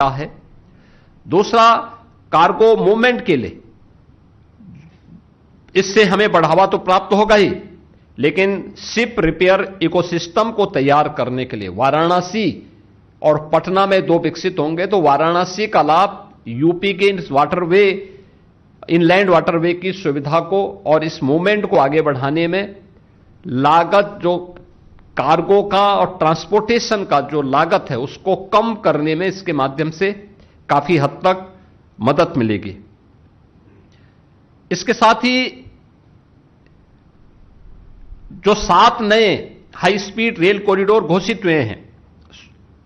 है। दूसरा, cargo movement के लिए इससे हमें बढ़ावा तो प्राप्त होगा ही, लेकिन शिप रिपेयर इकोसिस्टम को तैयार करने के लिए वाराणसी और पटना में दो विकसित होंगे, तो वाराणसी का लाभ यूपी के वाटरवे, इनलैंड वाटरवे की सुविधा को और इस मूवमेंट को आगे बढ़ाने में लागत, जो कार्गो का और ट्रांसपोर्टेशन का जो लागत है उसको कम करने में इसके माध्यम से काफी हद तक मदद मिलेगी। इसके साथ ही जो 7 नए हाई स्पीड रेल कॉरिडोर घोषित हुए हैं,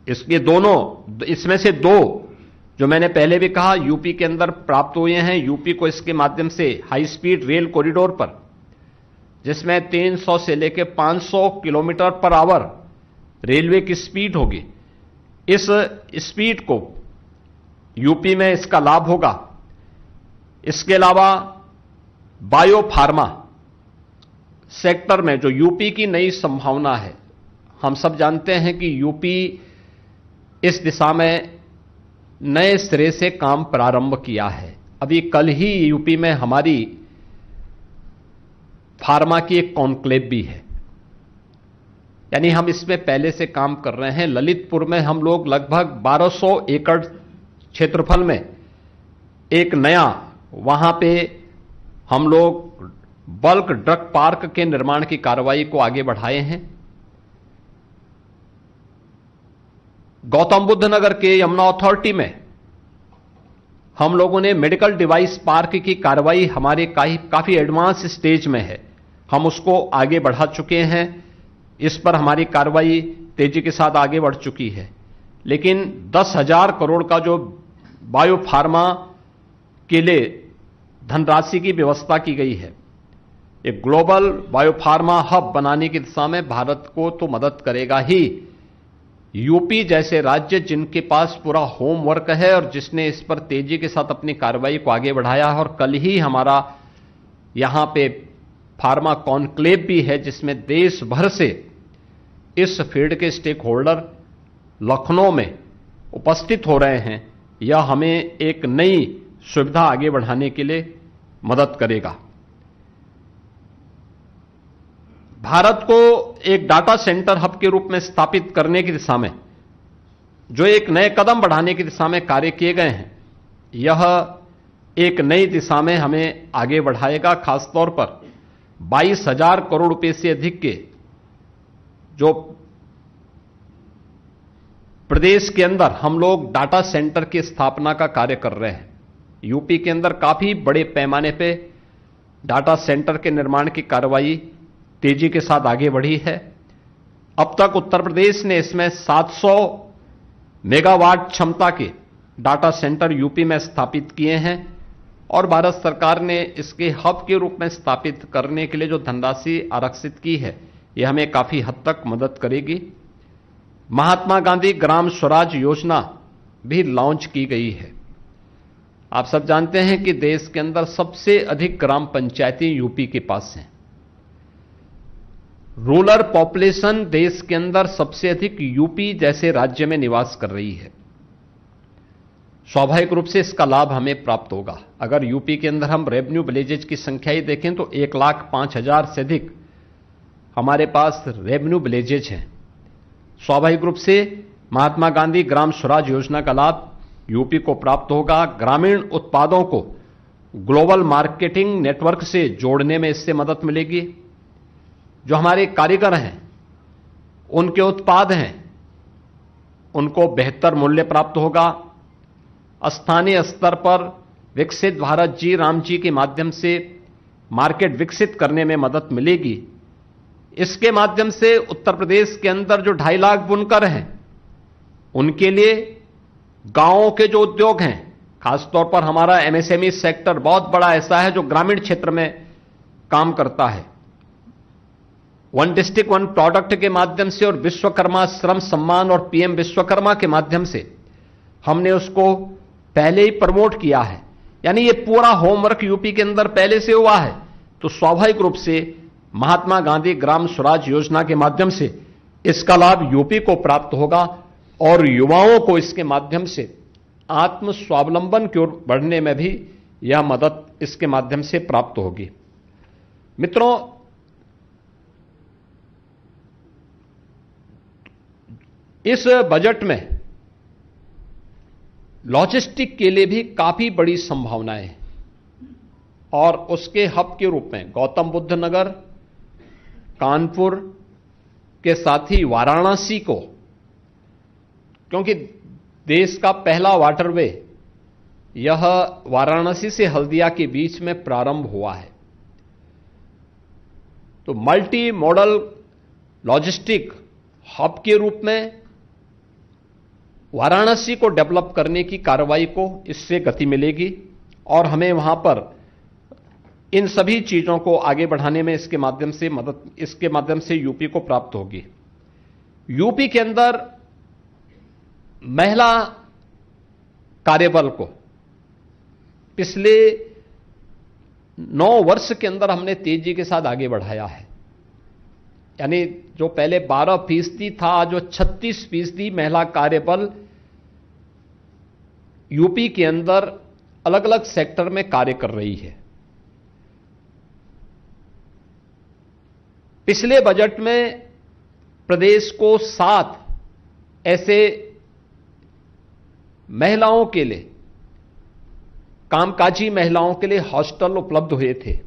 इसमें से 2 जो मैंने पहले भी कहा यूपी के अंदर प्राप्त हुए हैं। यूपी को इसके माध्यम से हाई स्पीड रेल कॉरिडोर पर, जिसमें 300 से लेकर 500 किलोमीटर पर आवर रेलवे की स्पीड होगी, इस स्पीड को यूपी में इसका लाभ होगा। इसके अलावा बायो फार्मा सेक्टर में जो यूपी की नई संभावना है, हम सब जानते हैं कि यूपी इस दिशा में नए सिरे से काम प्रारंभ किया है। अभी कल ही यूपी में हमारी फार्मा की एक कॉन्क्लेव भी है, यानी हम इसमें पहले से काम कर रहे हैं। ललितपुर में हम लोग लगभग 1200 एकड़ क्षेत्रफल में एक नया, वहां पे हम लोग बल्क ड्रग पार्क के निर्माण की कार्रवाई को आगे बढ़ाए हैं। गौतम बुद्ध नगर के यमुना अथॉरिटी में हम लोगों ने मेडिकल डिवाइस पार्क की कार्रवाई हमारे काफी एडवांस स्टेज में है, हम उसको आगे बढ़ा चुके हैं। इस पर हमारी कार्रवाई तेजी के साथ आगे बढ़ चुकी है। लेकिन 10,000 करोड़ का जो बायो फार्मा के लिए धनराशि की व्यवस्था की गई है, एक ग्लोबल बायोफार्मा हब बनाने की दिशा में भारत को तो मदद करेगा ही। यूपी जैसे राज्य जिनके पास पूरा होमवर्क है और जिसने इस पर तेजी के साथ अपनी कार्रवाई को आगे बढ़ाया है, और कल ही हमारा यहां पे फार्मा कॉन्क्लेव भी है, जिसमें देश भर से इस फील्ड के स्टेक होल्डर लखनऊ में उपस्थित हो रहे हैं। यह हमें एक नई सुविधा आगे बढ़ाने के लिए मदद करेगा। भारत को एक डाटा सेंटर हब के रूप में स्थापित करने की दिशा में जो एक नए कदम बढ़ाने की दिशा में कार्य किए गए हैं, यह एक नई दिशा में हमें आगे बढ़ाएगा। खासतौर पर 22,000 करोड़ रुपए से अधिक के जो प्रदेश के अंदर हम लोग डाटा सेंटर की स्थापना का कार्य कर रहे हैं। यूपी के अंदर काफी बड़े पैमाने पे डाटा सेंटर के निर्माण की कार्रवाई तेजी के साथ आगे बढ़ी है। अब तक उत्तर प्रदेश ने इसमें 700 मेगावाट क्षमता के डाटा सेंटर यूपी में स्थापित किए हैं, और भारत सरकार ने इसके हब के रूप में स्थापित करने के लिए जो धनराशि आरक्षित की है, यह हमें काफी हद तक मदद करेगी। महात्मा गांधी ग्राम स्वराज योजना भी लॉन्च की गई है। आप सब जानते हैं कि देश के अंदर सबसे अधिक ग्राम पंचायतें यूपी के पास हैं। रूरल पॉपुलेशन देश के अंदर सबसे अधिक यूपी जैसे राज्य में निवास कर रही है। स्वाभाविक रूप से इसका लाभ हमें प्राप्त होगा। अगर यूपी के अंदर हम रेवेन्यू विलेजेज की संख्या ही देखें तो 1,05,000 से अधिक हमारे पास रेवेन्यू विलेजेज हैं। स्वाभाविक रूप से महात्मा गांधी ग्राम स्वराज योजना का लाभ यूपी को प्राप्त होगा। ग्रामीण उत्पादों को ग्लोबल मार्केटिंग नेटवर्क से जोड़ने में इससे मदद मिलेगी। जो हमारे कारीगर हैं, उनके उत्पाद हैं, उनको बेहतर मूल्य प्राप्त होगा। स्थानीय स्तर पर विकसित भारत जी राम जी के माध्यम से मार्केट विकसित करने में मदद मिलेगी। इसके माध्यम से उत्तर प्रदेश के अंदर जो 2.5 लाख बुनकर हैं, उनके लिए गांवों के जो उद्योग हैं, खासतौर पर हमारा एमएसएमई सेक्टर बहुत बड़ा ऐसा है जो ग्रामीण क्षेत्र में काम करता है। वन डिस्ट्रिक्ट वन प्रोडक्ट के माध्यम से और विश्वकर्मा श्रम सम्मान और पीएम विश्वकर्मा के माध्यम से हमने उसको पहले ही प्रमोट किया है। यानी ये पूरा होमवर्क यूपी के अंदर पहले से हुआ है। तो स्वाभाविक रूप से महात्मा गांधी ग्राम स्वराज योजना के माध्यम से इसका लाभ यूपी को प्राप्त होगा और युवाओं को इसके माध्यम से आत्म स्वावलंबन की ओर बढ़ने में भी यह मदद इसके माध्यम से प्राप्त होगी। मित्रों, इस बजट में लॉजिस्टिक के लिए भी काफी बड़ी संभावनाएं हैं और उसके हब के रूप में गौतम बुद्ध नगर, कानपुर के साथ ही वाराणसी को, क्योंकि देश का पहला वाटरवे यह वाराणसी से हल्दिया के बीच में प्रारंभ हुआ है, तो मल्टी मॉडल लॉजिस्टिक हब के रूप में वाराणसी को डेवलप करने की कार्रवाई को इससे गति मिलेगी और हमें वहां पर इन सभी चीजों को आगे बढ़ाने में इसके माध्यम से यूपी को प्राप्त होगी। यूपी के अंदर महिला कार्यबल को पिछले 9 वर्ष के अंदर हमने तेजी के साथ आगे बढ़ाया है, यानी जो पहले 12% था, जो 36% महिला कार्यबल यूपी के अंदर अलग अलग सेक्टर में कार्य कर रही है। पिछले बजट में प्रदेश को 7 ऐसे महिलाओं के लिए, कामकाजी महिलाओं के लिए हॉस्टल उपलब्ध हुए थे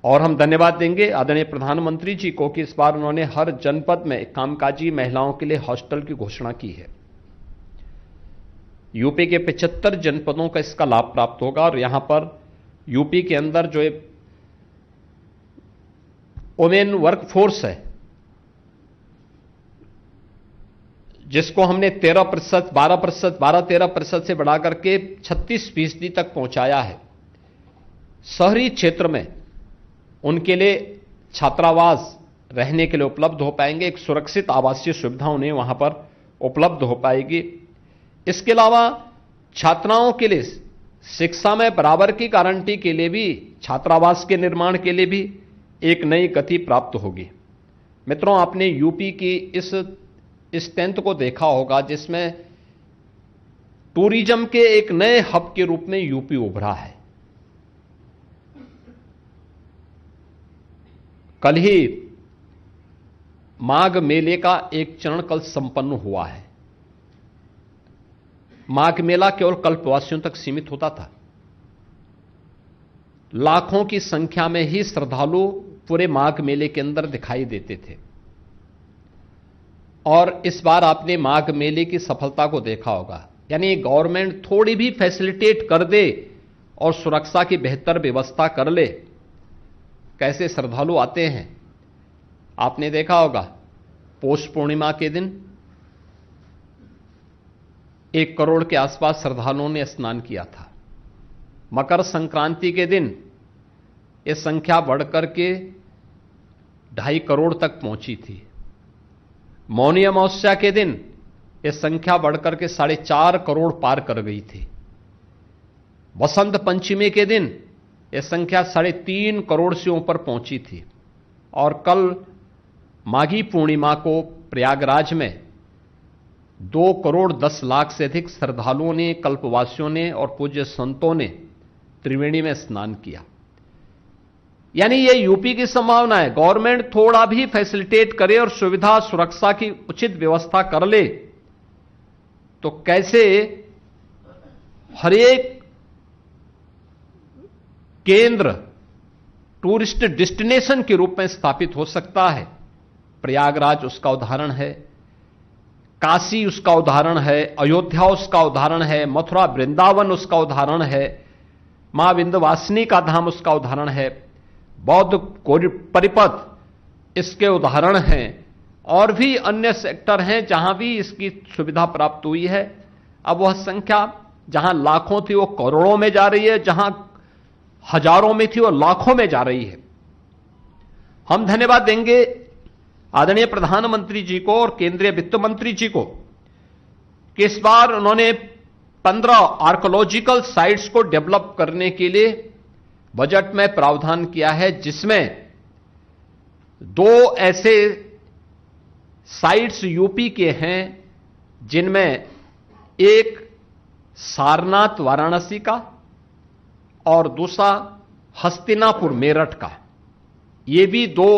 और हम धन्यवाद देंगे आदरणीय प्रधानमंत्री जी को कि इस बार उन्होंने हर जनपद में कामकाजी महिलाओं के लिए हॉस्टल की घोषणा की है। यूपी के 75 जनपदों का इसका लाभ प्राप्त होगा और यहां पर यूपी के अंदर जो वुमेन वर्कफोर्स है, जिसको हमने 13%, 12%, 12-13% से बढ़ा करके 36% तक पहुंचाया है, शहरी क्षेत्र में उनके लिए छात्रावास रहने के लिए उपलब्ध हो पाएंगे, एक सुरक्षित आवासीय सुविधा उन्हें वहां पर उपलब्ध हो पाएगी। इसके अलावा छात्राओं के लिए शिक्षा में बराबर की गारंटी के लिए भी, छात्रावास के निर्माण के लिए भी एक नई गति प्राप्त होगी। मित्रों, आपने यूपी की इस स्ट्रेंथ को देखा होगा जिसमें टूरिज्म के एक नए हब के रूप में यूपी उभरा है। कल ही माघ मेले का एक चरण कल संपन्न हुआ है। माघ मेला केवल कल्पवासियों तक सीमित होता था, लाखों की संख्या में ही श्रद्धालु पूरे माघ मेले के अंदर दिखाई देते थे और इस बार आपने माघ मेले की सफलता को देखा होगा, यानी गवर्नमेंट थोड़ी भी फैसिलिटेट कर दे और सुरक्षा की बेहतर व्यवस्था कर ले, कैसे श्रद्धालु आते हैं। आपने देखा होगा पौष पूर्णिमा के दिन 1 करोड़ के आसपास श्रद्धालुओं ने स्नान किया था। मकर संक्रांति के दिन यह संख्या बढ़कर के 2.5 करोड़ तक पहुंची थी। मौनी अमावस्या के दिन यह संख्या बढ़कर के 4.5 करोड़ पार कर गई थी। बसंत पंचमी के दिन यह संख्या 3.5 करोड़ से ऊपर पहुंची थी और कल माघी पूर्णिमा को प्रयागराज में 2 करोड़ 10 लाख से अधिक श्रद्धालुओं ने, कल्पवासियों ने और पूज्य संतों ने त्रिवेणी में स्नान किया। यानी ये यूपी की संभावना है, गवर्नमेंट थोड़ा भी फैसिलिटेट करे और सुविधा सुरक्षा की उचित व्यवस्था कर ले तो कैसे हर एक केंद्र टूरिस्ट डेस्टिनेशन के रूप में स्थापित हो सकता है। प्रयागराज उसका उदाहरण है, काशी उसका उदाहरण है, अयोध्या उसका उदाहरण है, मथुरा वृंदावन उसका उदाहरण है, मां विंध्यवासिनी का धाम उसका उदाहरण है, बौद्ध परिपथ इसके उदाहरण हैं और भी अन्य सेक्टर हैं जहां भी इसकी सुविधा प्राप्त हुई है। अब वह संख्या जहां लाखों थी वो करोड़ों में जा रही है, जहां हजारों में थी वो लाखों में जा रही है। हम धन्यवाद देंगे आदरणीय प्रधानमंत्री जी को और केंद्रीय वित्त मंत्री जी को कि इस बार उन्होंने 15 आर्कोलॉजिकल साइट्स को डेवलप करने के लिए बजट में प्रावधान किया है, जिसमें 2 ऐसे साइट्स यूपी के हैं जिनमें एक सारनाथ वाराणसी का और दूसरा हस्तिनापुर मेरठ का। ये भी दो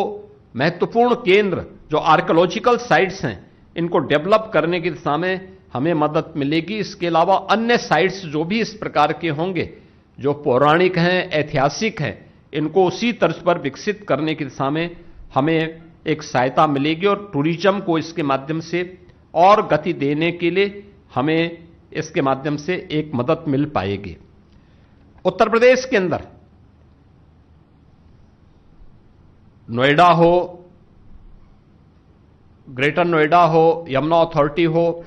महत्वपूर्ण केंद्र जो आर्कियोलॉजिकल साइट्स हैं, इनको डेवलप करने की दिशा में हमें मदद मिलेगी। इसके अलावा अन्य साइट्स जो भी इस प्रकार के होंगे, जो पौराणिक हैं, ऐतिहासिक हैं, इनको उसी तर्ज पर विकसित करने की दिशा में हमें एक सहायता मिलेगी और टूरिज्म को इसके माध्यम से और गति देने के लिए हमें इसके माध्यम से एक मदद मिल पाएगी। उत्तर प्रदेश के अंदर नोएडा हो, ग्रेटर नोएडा हो, यमुना अथॉरिटी हो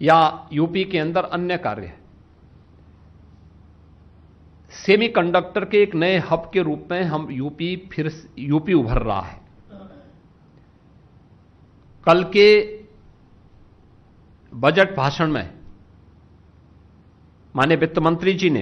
या यूपी के अंदर अन्य कार्य, सेमीकंडक्टर के एक नए हब के रूप में हम यूपी उभर रहा है। कल के बजट भाषण में माननीय वित्त मंत्री जी ने